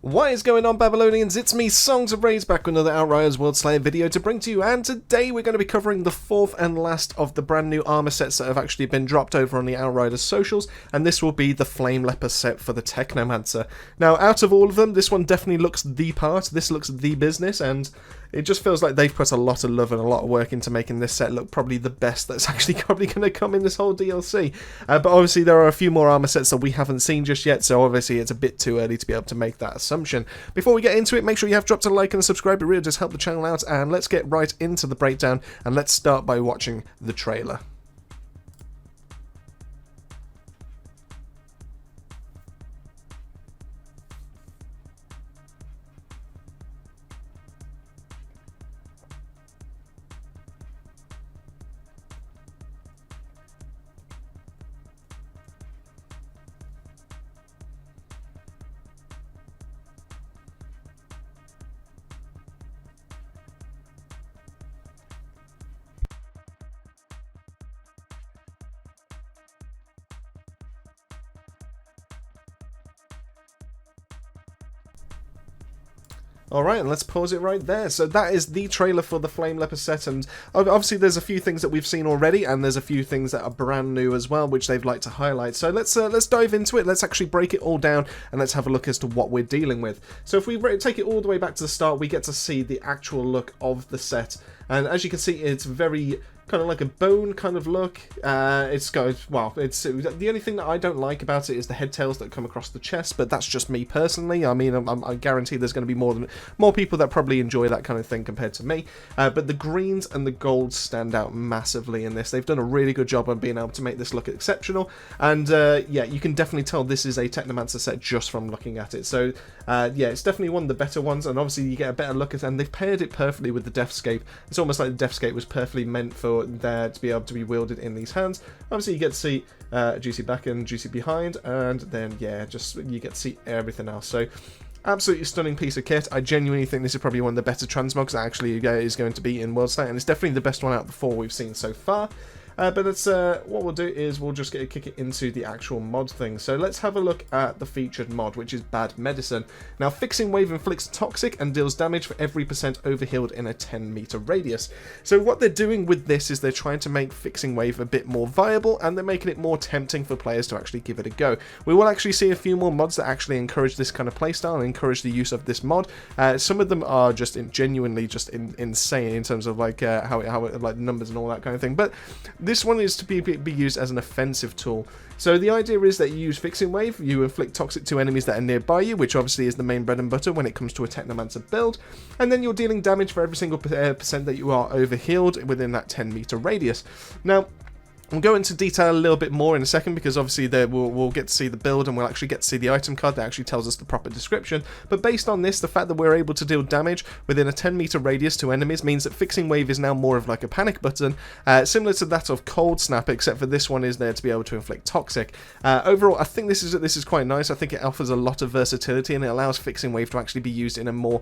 What is going on, Babylonians? It's me, Songs of Rage, back with another Outriders World Slayer video to bring to you, and today we're going to be covering the fourth and last of the brand new armor sets that have actually been dropped over on the Outriders socials, and this will be the Flame Leper set for the Technomancer. Now, out of all of them, this one definitely looks the part, this looks the business, and it just feels like they've put a lot of love and a lot of work into making this set look probably the best that's actually probably going to come in this whole DLC. But obviously there are a few more armor sets that we haven't seen just yet, so obviously it's a bit too early to be able to make that assumption. Before we get into it, make sure you have dropped a like and a subscribe, it really does help the channel out, and let's get right into the breakdown, and let's start by watching the trailer. Alright, and let's pause it right there. So that is the trailer for the Flame Leper set, and obviously there's a few things that we've seen already, and there's a few things that are brand new as well, which they'd like to highlight. So let's dive into it, let's actually break it all down, and let's have a look as to what we're dealing with. So if we take it all the way back to the start, we get to see the actual look of the set, and as you can see, it's very kind of like a bone kind of look. It's the only thing that I don't like about it is the head tails that come across the chest, but that's just me personally. I mean, I guarantee there's going to be more people that probably enjoy that kind of thing compared to me. But the greens and the golds stand out massively in this. They've done a really good job on being able to make this look exceptional, and yeah, you can definitely tell this is a Technomancer set just from looking at it. So yeah, it's definitely one of the better ones, and obviously you get a better look at it, and they've paired it perfectly with the Deathscape. It's almost like the Deathscape was perfectly meant for there to be able to be wielded in these hands. Obviously you get to see juicy back and juicy behind, and then yeah, just you get to see everything else. So absolutely stunning piece of kit. I genuinely think this is probably one of the better transmogs that actually is going to be in World Slayer, and it's definitely the best one out of the four we've seen so far. But it's, what we'll do is we'll just kick it into the actual mod thing. So let's have a look at the featured mod, which is Bad Medicine. Now, Fixing Wave inflicts toxic and deals damage for every percent overhealed in a 10-meter radius. So what they're doing with this is they're trying to make Fixing Wave a bit more viable, and they're making it more tempting for players to actually give it a go. We will actually see a few more mods that actually encourage this kind of playstyle and encourage the use of this mod. Some of them are just genuinely just insane in terms of like how it like numbers and all that kind of thing. But this one is to be used as an offensive tool. So the idea is that you use Fixing Wave, you inflict toxic to enemies that are nearby you, which obviously is the main bread and butter when it comes to a Technomancer build, and then you're dealing damage for every single percent that you are overhealed within that 10-meter radius. Now, we'll go into detail a little bit more in a second, because obviously we'll get to see the build, and we'll actually get to see the item card that actually tells us the proper description. But based on this, the fact that we're able to deal damage within a 10-meter radius to enemies means that Fixing Wave is now more of like a panic button, similar to that of Cold Snap, except for this one is there to be able to inflict toxic. Overall, I think this is quite nice. I think it offers a lot of versatility, and it allows Fixing Wave to actually be used in a more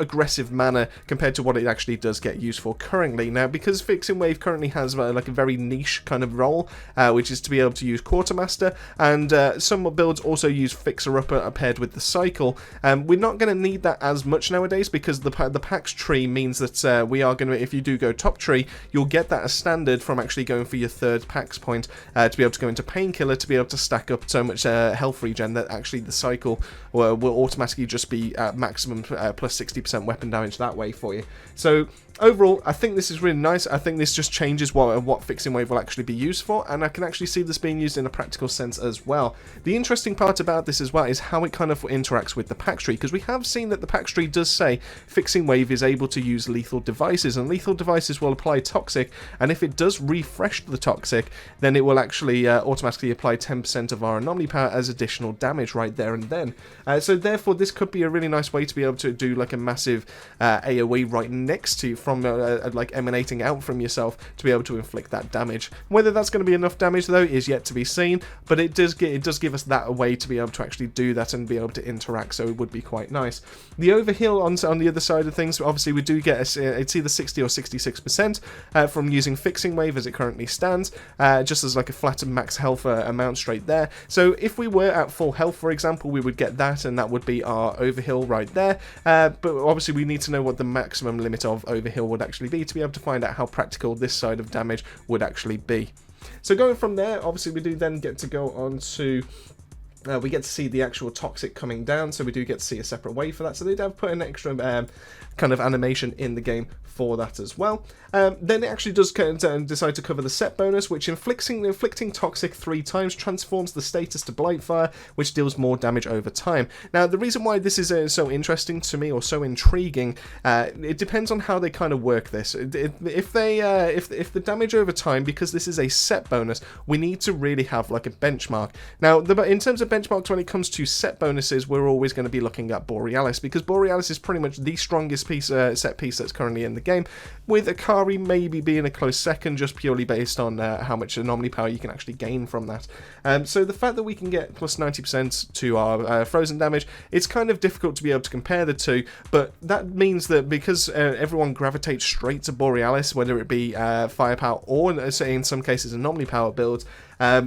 aggressive manner compared to what it actually does get used for currently. Now, because Fixing Wave currently has like a very niche kind of role, which is to be able to use Quartermaster, and some builds also use Fixer Upper paired with the Cycle. We're not going to need that as much nowadays, because the Pax tree means that we are going to, if you do go top tree, you'll get that as standard from actually going for your third Pax point to be able to go into Painkiller to be able to stack up so much health regen that actually the Cycle will automatically just be at maximum plus 60% weapon damage that way for you. So overall, I think this is really nice. I think this just changes what Fixing Wave will actually be used for, and I can actually see this being used in a practical sense as well. The interesting part about this as well is how it kind of interacts with the pack tree, because we have seen that the pack tree does say Fixing Wave is able to use lethal devices, and lethal devices will apply toxic, and if it does refresh the toxic, then it will actually automatically apply 10% of our anomaly power as additional damage right there and then. So therefore, this could be a really nice way to be able to do like a massive AoE right next to you, from like emanating out from yourself, to be able to inflict that damage Whether that's going to be enough damage though is yet to be seen, but it does give us that way to be able to actually do that and be able to interact, so it would be quite nice. The overheal on the other side of things, obviously we do get it's either 60 or 66% from using Fixing Wave as it currently stands, just as like a flat max health amount straight there. So if we were at full health, for example, we would get that, and that would be our overheal right there. But obviously we need to know what the maximum limit of overheal would actually be to be able to find out how practical this side of damage would actually be. So going from there, obviously we do then get to go on to we get to see the actual toxic coming down, so we do get to see a separate wave for that. So they have put an extra kind of animation in the game for that as well. Then it actually does decide to cover the set bonus, which inflicting toxic 3 times transforms the status to Blightfire, which deals more damage over time. Now, the reason why this is so interesting to me, or so intriguing, it depends on how they kind of work this. If the damage over time, because this is a set bonus, we need to really have like a benchmark. Now, in terms of benchmarks, when it comes to set bonuses, we're always going to be looking at Borealis, because Borealis is pretty much the strongest set piece that's currently in the game, with Akari maybe being a close second, just purely based on how much anomaly power you can actually gain from that. So the fact that we can get plus 90% to our frozen damage, it's kind of difficult to be able to compare the two, but that means that because everyone gravitates straight to Borealis, whether it be firepower or, say, in some cases, anomaly power builds,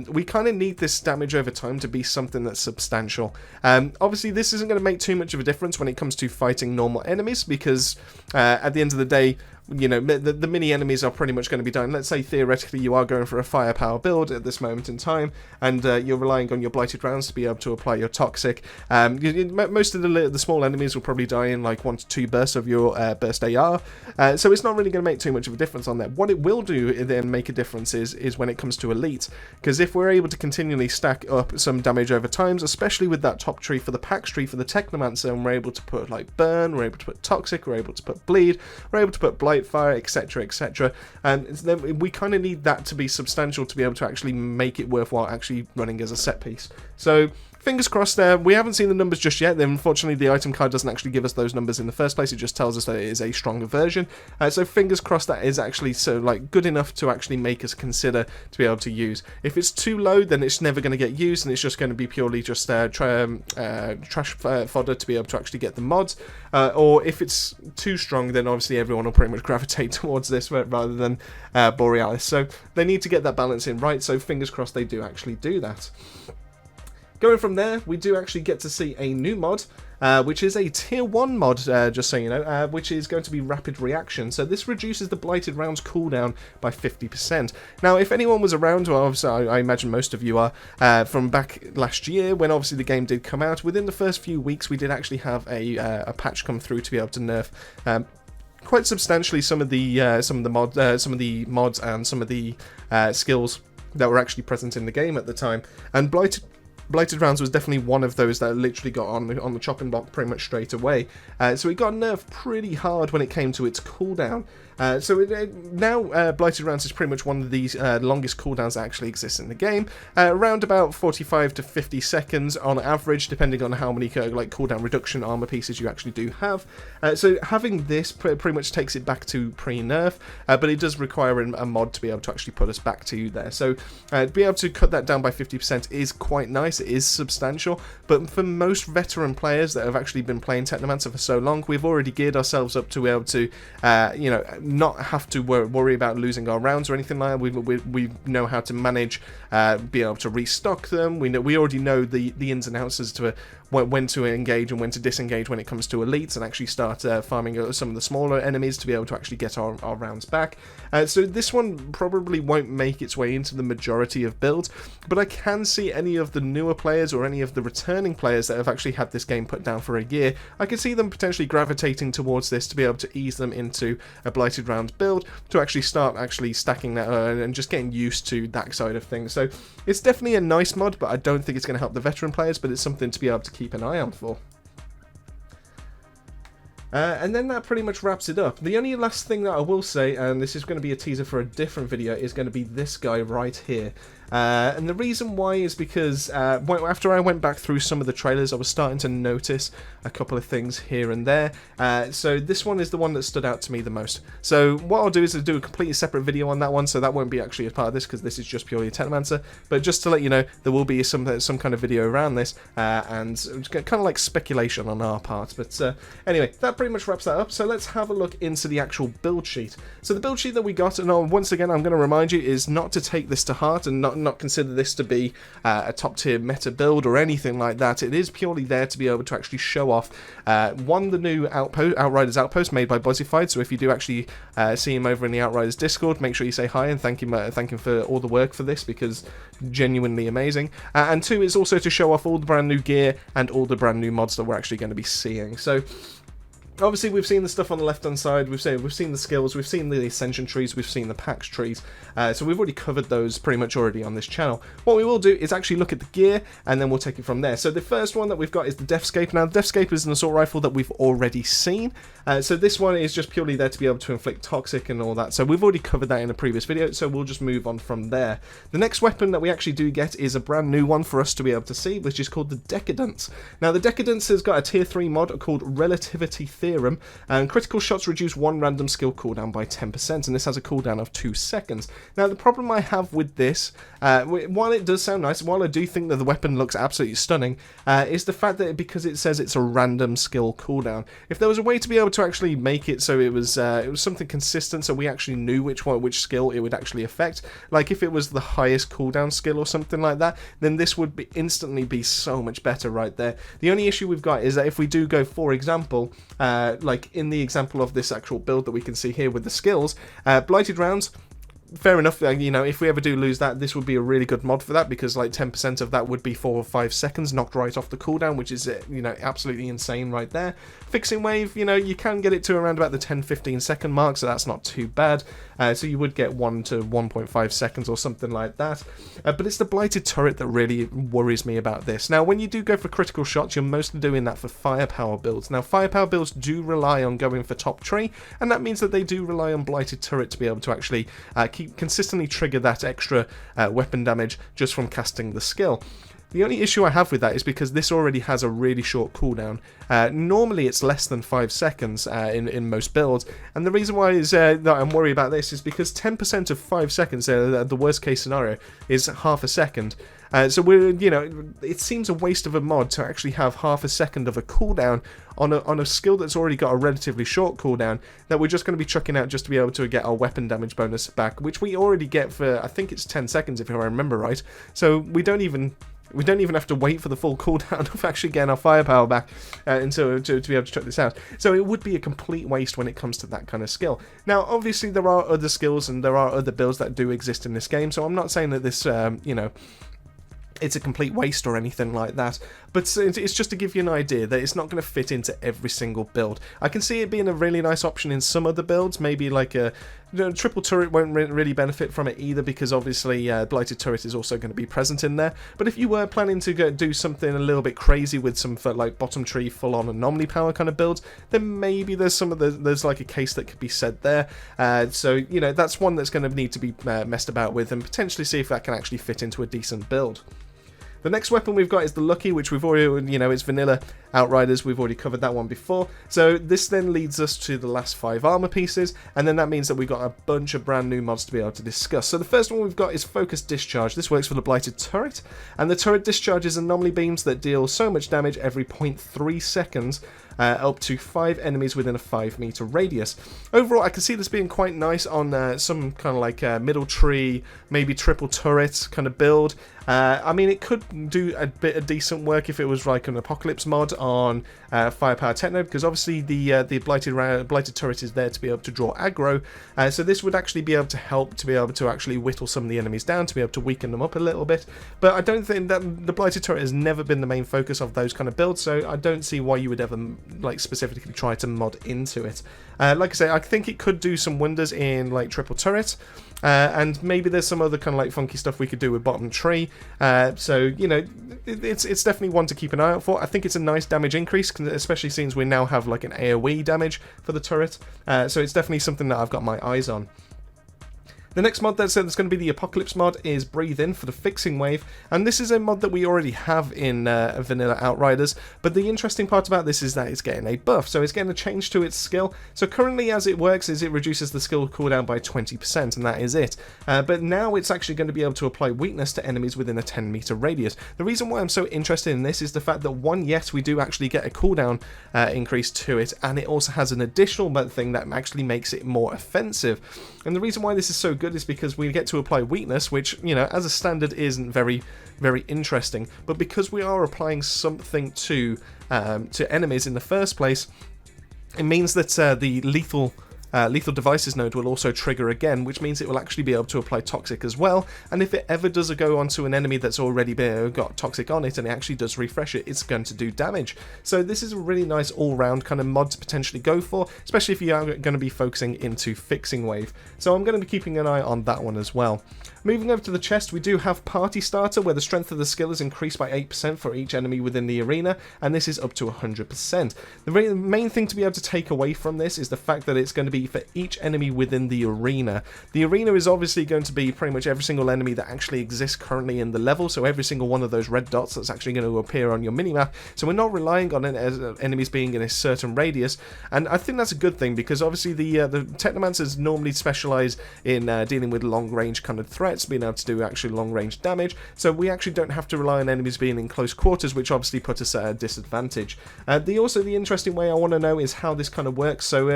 we kind of need this damage over time to be something that's substantial. Obviously, this isn't going to make too much of a difference when it comes to fighting normal enemies, because at the end of the day, you know, the mini enemies are pretty much going to be dying. Let's say theoretically you are going for a firepower build at this moment in time, and you're relying on your blighted rounds to be able to apply your toxic. Most of the small enemies will probably die in like 1 to 2 bursts of your burst AR, so it's not really going to make too much of a difference on that. What it will do then make a difference is when it comes to elite, because if we're able to continually stack up some damage over times, especially with that top tree for the Pax tree for the Technomancer, and we're able to put like burn, we're able to put toxic, we're able to put bleed, we're able to put Blightfire, etc, etc, and then we kind of need that to be substantial to be able to actually make it worthwhile actually running as a set piece. So fingers crossed there. We haven't seen the numbers just yet. Unfortunately, the item card doesn't actually give us those numbers in the first place. It just tells us that it is a stronger version. So fingers crossed that is actually good enough to actually make us consider to be able to use. If it's too low, then it's never going to get used, and it's just going to be purely just trash fodder to be able to actually get the mods. Or if it's too strong, then obviously everyone will pretty much gravitate towards this rather than Borealis. So they need to get that balance in right. So fingers crossed they do actually do that. Going from there, we do actually get to see a new mod, which is a tier 1 mod, just so you know, which is going to be Rapid Reaction. So this reduces the Blighted Rounds cooldown by 50%. Now, if anyone was around, well, obviously I imagine most of you are, from back last year, when obviously the game did come out, within the first few weeks we did actually have a patch come through to be able to nerf quite substantially some of the mods and some of the skills that were actually present in the game at the time. And Blighted Rounds was definitely one of those that literally got on the chopping block pretty much straight away. So it got nerfed pretty hard when it came to its cooldown. Now Blighted Rounds is pretty much one of these longest cooldowns that actually exists in the game, around about 45 to 50 seconds on average, depending on how many like cooldown reduction armor pieces you actually do have. So having this pretty much takes it back to pre-nerf, but it does require a mod to be able to actually put us back to there. So to be able to cut that down by 50% is quite nice. It is substantial, but for most veteran players that have actually been playing Technomancer for so long, we've already geared ourselves up to be able to, not have to worry about losing our rounds or anything like that. We know how to manage, be able to restock them. We already know the ins and outs as to when to engage and when to disengage when it comes to elites, and actually start farming some of the smaller enemies to be able to actually get our rounds back. So this one probably won't make its way into the majority of builds, but I can see any of the newer players or any of the returning players that have actually had this game put down for a year, I can see them potentially gravitating towards this to be able to ease them into a Blighted Rounds build, to actually start stacking that and just getting used to that side of things. So it's definitely a nice mod, but I don't think it's going to help the veteran players, but it's something to be able to keep an eye on for. And then that pretty much wraps it up. The only last thing that I will say, and this is going to be a teaser for a different video, is going to be this guy right here. And the reason why is because after I went back through some of the trailers, I was starting to notice a couple of things here and there. So this one is the one that stood out to me the most. So what I'll do is I'll do a completely separate video on that one, so that won't be actually a part of this because this is just purely a Technomancer. But just to let you know, there will be some kind of video around this, and kind of like speculation on our part. But anyway, that pretty much wraps that up. So let's have a look into the actual build sheet. So the build sheet that we got, and once again, I'm going to remind you, is not to take this to heart and not consider this to be a top tier meta build or anything like that. It is purely there to be able to actually show off the new Outriders Outpost made by Buzzified. So if you do actually see him over in the Outriders Discord, make sure you say hi and thank him for all the work for this, because genuinely amazing. And two, is also to show off all the brand new gear and all the brand new mods that we're actually going to be seeing. So obviously, we've seen the stuff on the left-hand side, we've seen the skills, we've seen the ascension trees, we've seen the packs trees, so we've already covered those pretty much already on this channel. What we will do is actually look at the gear, and then we'll take it from there. So the first one that we've got is the Deathscape. Now, the Deathscape is an assault rifle that we've already seen, so this one is just purely there to be able to inflict toxic and all that, so we've already covered that in a previous video, so we'll just move on from there. The next weapon that we actually do get is a brand new one for us to be able to see, which is called the Decadence. Now, the Decadence has got a tier 3 mod called Relativity Theorem, and critical shots reduce one random skill cooldown by 10%, and this has a cooldown of 2 seconds. Now, the problem I have with this, while it does sound nice, while I do think that the weapon looks absolutely stunning, is the fact that because it says it's a random skill cooldown. If there was a way to be able to actually make it so it was something consistent, so we actually knew which skill it would actually affect, like if it was the highest cooldown skill or something like that, then this would instantly be so much better right there. The only issue we've got is that if we do go, for example, like in the example of this actual build that we can see here with the skills, Blighted Rounds, fair enough, you know, if we ever do lose that, this would be a really good mod for that, because like 10% of that would be 4 or 5 seconds knocked right off the cooldown, which is, you know, absolutely insane right there. Fixing Wave, you know, you can get it to around about the 10-15 second mark, so that's not too bad. So you would get 1 to 1.5 seconds or something like that. But it's the Blighted Turret that really worries me about this. Now, when you do go for critical shots, you're mostly doing that for firepower builds. Now, firepower builds do rely on going for top tree, and that means that they do rely on Blighted Turret to be able to actually consistently trigger that extra weapon damage just from casting the skill. The only issue I have with that is because this already has a really short cooldown. Normally it's less than 5 seconds in most builds, and the reason why is that I'm worried about this is because 10% of 5 seconds, the worst case scenario, is half a second. So you know, it seems a waste of a mod to actually have half a second of a cooldown on a skill that's already got a relatively short cooldown that we're just going to be chucking out just to be able to get our weapon damage bonus back, which we already get for, I think it's 10 seconds if I remember right. So we don't even have to wait for the full cooldown of actually getting our firepower back to be able to check this out. So it would be a complete waste when it comes to that kind of skill. Now, obviously, there are other skills and there are other builds that do exist in this game, so I'm not saying that this, you know, it's a complete waste or anything like that, but it's just to give you an idea that it's not going to fit into every single build. I can see it being a really nice option in some other builds, maybe like a triple turret won't really benefit from it either, because obviously Blighted Turret is also going to be present in there. But if you were planning to do something a little bit crazy with some like bottom tree full-on anomaly power kind of builds, then maybe there's like a case that could be said there. So you know, that's one that's going to need to be messed about with and potentially see if that can actually fit into a decent build. The next weapon we've got is the Lucky, which we've already, you know, it's vanilla Outriders. We've already covered that one before. So this then leads us to the last 5 armor pieces, and then that means that we've got a bunch of brand new mods to be able to discuss. So the first one we've got is Focus Discharge. This works for the Blighted Turret, and the turret discharges anomaly beams that deal so much damage every 0.3 seconds. Up to 5 enemies within a 5-meter radius. Overall, I can see this being quite nice on some kind of like middle tree, maybe triple turret kind of build. I mean, it could do a bit of decent work if it was like an Apocalypse mod on Firepower Techno, because obviously the Blighted Turret is there to be able to draw aggro, so this would actually be able to help to be able to actually whittle some of the enemies down, to be able to weaken them up a little bit. But I don't think that the Blighted Turret has never been the main focus of those kind of builds, so I don't see why you would ever like specifically try to mod into it. Like I say, I think it could do some wonders in like triple turret, and maybe there's some other kind of like funky stuff we could do with bottom tree. So you know, it's definitely one to keep an eye out for. I think it's a nice damage increase, especially since we now have like an AoE damage for the turret. So it's definitely something that I've got my eyes on. The next mod that's going to be the Apocalypse mod is Breathe In for the Fixing Wave, and this is a mod that we already have in Vanilla Outriders, but the interesting part about this is that it's getting a buff, so it's getting a change to its skill. So currently as it works is it reduces the skill cooldown by 20%, and that is it. But now it's actually going to be able to apply weakness to enemies within a 10 meter radius. The reason why I'm so interested in this is the fact that yes, we do actually get a cooldown increase to it, and it also has an additional thing that actually makes it more offensive. And the reason why this is so good is because we get to apply weakness, which, you know, as a standard isn't very interesting, but because we are applying something to enemies in the first place, it means that the lethal devices node will also trigger again, which means it will actually be able to apply toxic as well, and if it ever does go onto an enemy that's already got toxic on it and it actually does refresh it, it's going to do damage. So this is a really nice all-round kind of mod to potentially go for, especially if you are going to be focusing into Fixing Wave. So I'm going to be keeping an eye on that one as well. Moving over to the chest, we do have Party Starter, where the strength of the skill is increased by 8% for each enemy within the arena, and this is up to 100%. The main thing to be able to take away from this is the fact that it's going to be for each enemy within the arena. The arena is obviously going to be pretty much every single enemy that actually exists currently in the level, so every single one of those red dots that's actually going to appear on your minimap, so we're not relying on enemies being in a certain radius, and I think that's a good thing, because obviously the Technomancers normally specialise in dealing with long-range kind of threats, being able to do actually long-range damage, so we actually don't have to rely on enemies being in close quarters, which obviously put us at a disadvantage. The interesting way I want to know is how this kind of works. So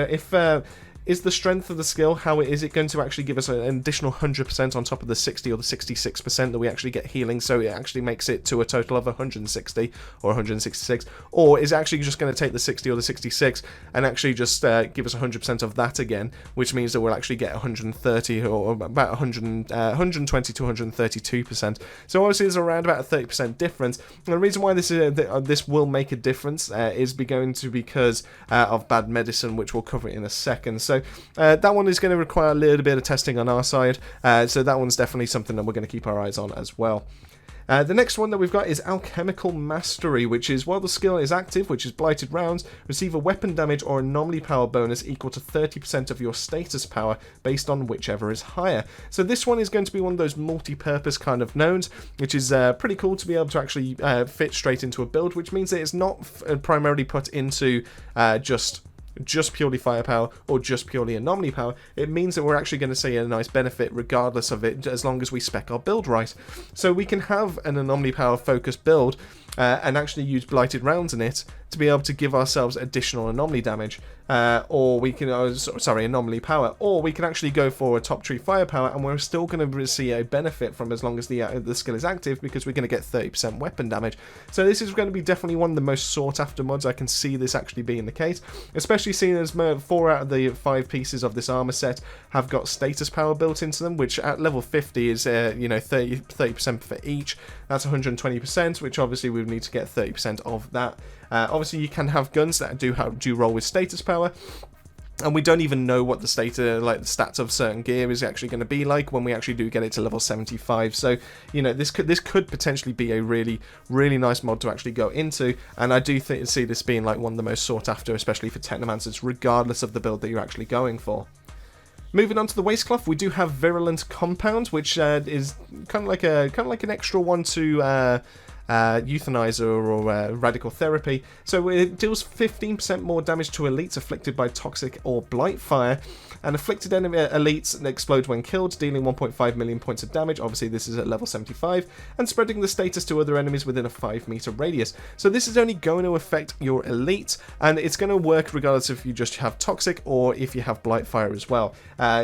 is the strength of the skill, how is it going to actually give us an additional 100% on top of the 60 or the 66% that we actually get healing, so it actually makes it to a total of 160 or 166, or is it actually just going to take the 60 or the 66 and actually just give us 100% of that again, which means that we'll actually get 130 or about 120 to 132%. So obviously there's around about a 30% difference, and the reason why this will make a difference is going to be because of bad medicine, which we'll cover in a second. So that one is going to require a little bit of testing on our side, so that one's definitely something that we're going to keep our eyes on as well. The next one that we've got is Alchemical Mastery, which is while the skill is active, which is Blighted Rounds, receive a weapon damage or anomaly power bonus equal to 30% of your status power based on whichever is higher. So this one is going to be one of those multi-purpose kind of nodes, which is pretty cool to be able to actually fit straight into a build, which means that it's not primarily put into just purely firepower or just purely anomaly power. It means that we're actually going to see a nice benefit regardless of it, as long as we spec our build right. So we can have an anomaly power focused build and actually use Blighted Rounds in it to be able to give ourselves additional anomaly damage, or we can anomaly power, or we can actually go for a top tree firepower, and we're still going to see a benefit from as long as the skill is active, because we're going to get 30% weapon damage. So this is going to be definitely one of the most sought after mods. I can see this actually being the case, especially seeing as 4 out of the 5 pieces of this armor set have got status power built into them, which at level 50 is 30% for each. That's 120%, which obviously we would need to get 30% of that. Obviously you can have guns that do roll with status power, and we don't even know what the stats of certain gear is actually going to be like when we actually do get it to level 75. So, you know, this could potentially be a really nice mod to actually go into, and I do see this being like one of the most sought after, especially for Technomancers, regardless of the build that you're actually going for. Moving on to the Waistcloth, we do have Virulent Compound, which is kind of like an extra one to Euthanizer or Radical Therapy. So it deals 15% more damage to elites afflicted by toxic or blight fire, and afflicted enemy elites explode when killed, dealing 1.5 million points of damage. Obviously this is at level 75, and spreading the status to other enemies within a 5 meter radius. So this is only going to affect your elite, and it's going to work regardless if you just have toxic or if you have blight fire as well.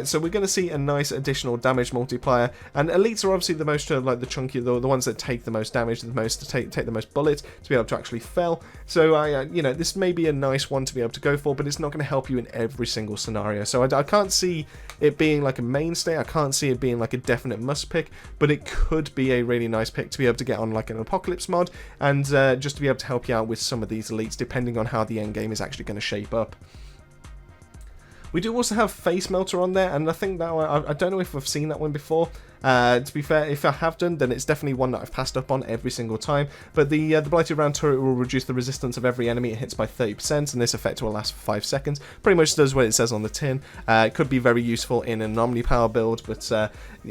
So we're going to see a nice additional damage multiplier, and elites are obviously the most like the chunky, the ones that take the most damage, the most to take the most bullets to be able to actually fell. So you know, this may be a nice one to be able to go for, but it's not going to help you in every single scenario. So I can't see it being like a mainstay. I can't see it being like a definite must pick, but it could be a really nice pick to be able to get on like an Apocalypse mod, and just to be able to help you out with some of these elites depending on how the end game is actually going to shape up. We do also have Face Melter on there, and I think that one, I don't know if I've seen that one before. To be fair, if I have done, then it's definitely one that I've passed up on every single time. But the Blighted Round turret will reduce the resistance of every enemy it hits by 30%, and this effect will last for 5 seconds. Pretty much does what it says on the tin. It could be very useful in an Omni Power build, but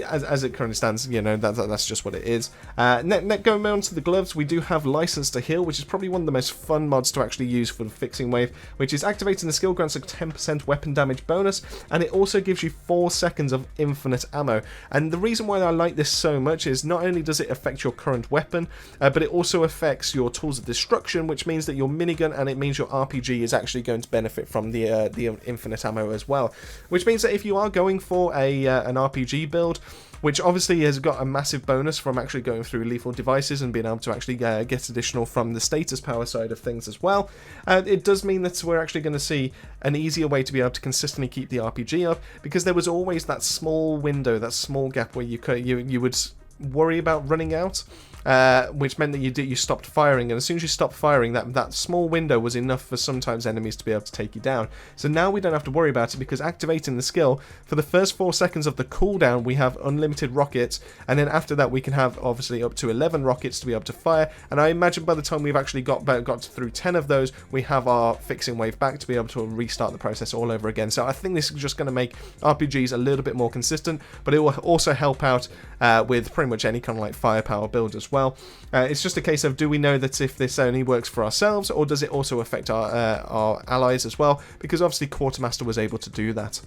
as it currently stands, you know, that's just what it is. Going on to the gloves, we do have License to Heal, which is probably one of the most fun mods to actually use for the Fixing Wave, which is activating the skill grants a 10% weapon damage bonus, and it also gives you 4 seconds of infinite ammo. And the reason why I like this so much is not only does it affect your current weapon, but it also affects your tools of destruction, which means that your minigun and it means your RPG is actually going to benefit from the infinite ammo as well. Which means that if you are going for an RPG build, which obviously has got a massive bonus from actually going through lethal devices and being able to actually get additional from the status power side of things as well. It does mean that we're actually going to see an easier way to be able to consistently keep the RPG up, because there was always that small window, that small gap where you would worry about running out. Which meant that you stopped firing, and as soon as you stopped firing, that small window was enough for sometimes enemies to be able to take you down. So now we don't have to worry about it, because activating the skill, for the first 4 seconds of the cooldown we have unlimited rockets, and then after that we can have obviously up to 11 rockets to be able to fire, and I imagine by the time we've actually got through 10 of those, we have our Fixing Wave back to be able to restart the process all over again. So I think this is just going to make RPGs a little bit more consistent, but it will also help out with pretty much any kind of like firepower build as well. It's just a case of, do we know that if this only works for ourselves, or does it also affect our allies as well? Because obviously Quartermaster was able to do that.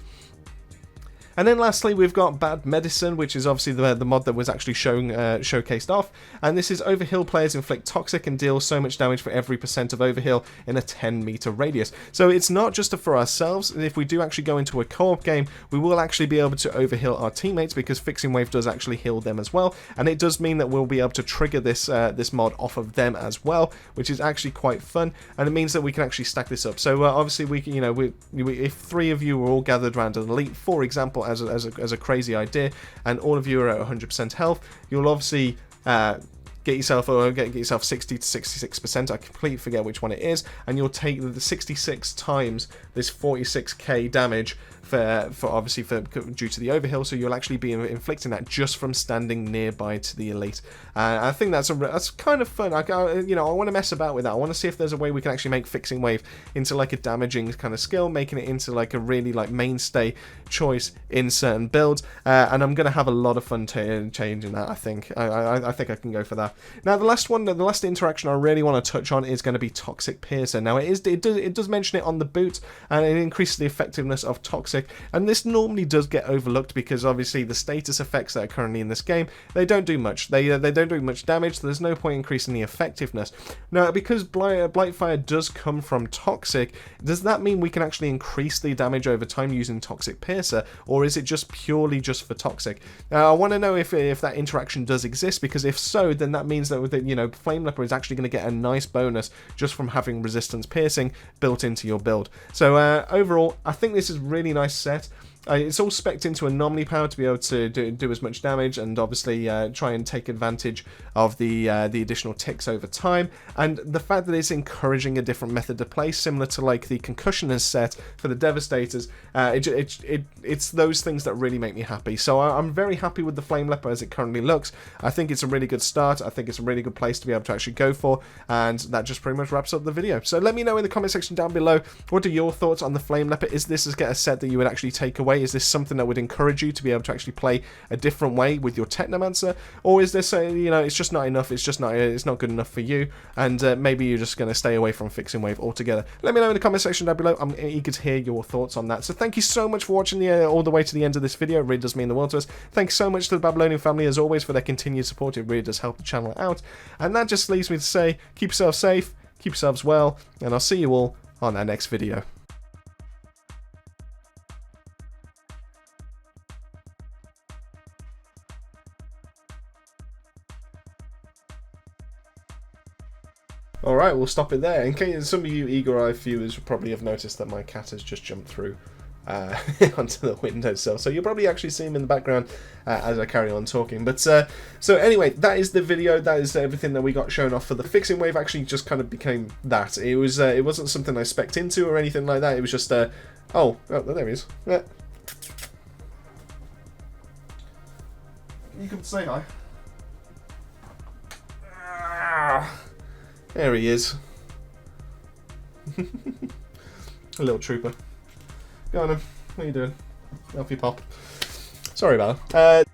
And then lastly, we've got Bad Medicine, which is obviously the mod that was actually showcased off. And this is overheal players inflict toxic and deal so much damage for every % of overheal in a 10-meter radius. So it's not just for ourselves. If we do actually go into a co-op game, we will actually be able to overheal our teammates, because Fixing Wave does actually heal them as well. And it does mean that we'll be able to trigger this mod off of them as well, which is actually quite fun. And it means that we can actually stack this up. So obviously, if 3 of you were all gathered around an elite, for example, as a crazy idea, and all of you are at 100% health, you'll obviously get yourself 60 to 66%. I completely forget which one it is, and you'll take the 66 times this 46k damage for due to the overheal, so you'll actually be inflicting that just from standing nearby to the elite. I think that's kind of fun. I want to mess about with that. I want to see if there's a way we can actually make Fixing Wave into like a damaging kind of skill, making it into like a really like mainstay choice in certain builds. And I'm gonna have a lot of fun changing that. I think I think I can go for that. Now the last interaction I really want to touch on is going to be Toxic Piercer. Now it does mention it on the boot, and it increases the effectiveness of Toxic. And this normally does get overlooked, because obviously the status effects that are currently in this game, they don't do much. They don't do much damage, so there's no point increasing the effectiveness. Now, because Blightfire does come from Toxic, does that mean we can actually increase the damage over time using Toxic Piercer, or is it just purely just for Toxic? I want to know if that interaction does exist, because if so, then that means that Flame Leper is actually going to get a nice bonus just from having Resistance Piercing built into your build. So overall, I think this is really nice set. It's all spec'd into Anomaly Power to be able to do as much damage, and obviously try and take advantage of the additional ticks over time, and the fact that it's encouraging a different method to play, similar to like the Concussioners set for the Devastators. It's those things that really make me happy. So I'm very happy with the Flame Leper as it currently looks. I think it's a really good start. I think it's a really good place to be able to actually go for, and that just pretty much wraps up the video. So let me know in the comment section down below, what are your thoughts on the Flame Leper? Is this a set that you would actually take away? Is this something that would encourage you to be able to actually play a different way with your Technomancer, or is this it's just not enough? It's not good enough for you, and maybe you're just going to stay away from Fixing Wave altogether? Let me know in the comment section down below. I'm eager to hear your thoughts on that. So thank you so much for watching all the way to the end of this video. It really does mean the world to us. Thanks so much to the Babylonian family as always for their continued support. It really does help the channel out, and that just leaves me to say, keep yourselves safe, keep yourselves well, and I'll see you all on our next video. Alright, we'll stop it there. In case some of you eager-eyed viewers probably have noticed that my cat has just jumped through onto the windowsill, so you'll probably actually see him in the background as I carry on talking. But so anyway, that is the video. That is everything that we got shown off for the Fixing Wave. Actually just kind of became that. It wasn't something I spec'd into or anything like that. It was just oh, there he is. You can say hi. There he is. A little trooper. Go on then. What are you doing? Elfie Pop. Sorry about that.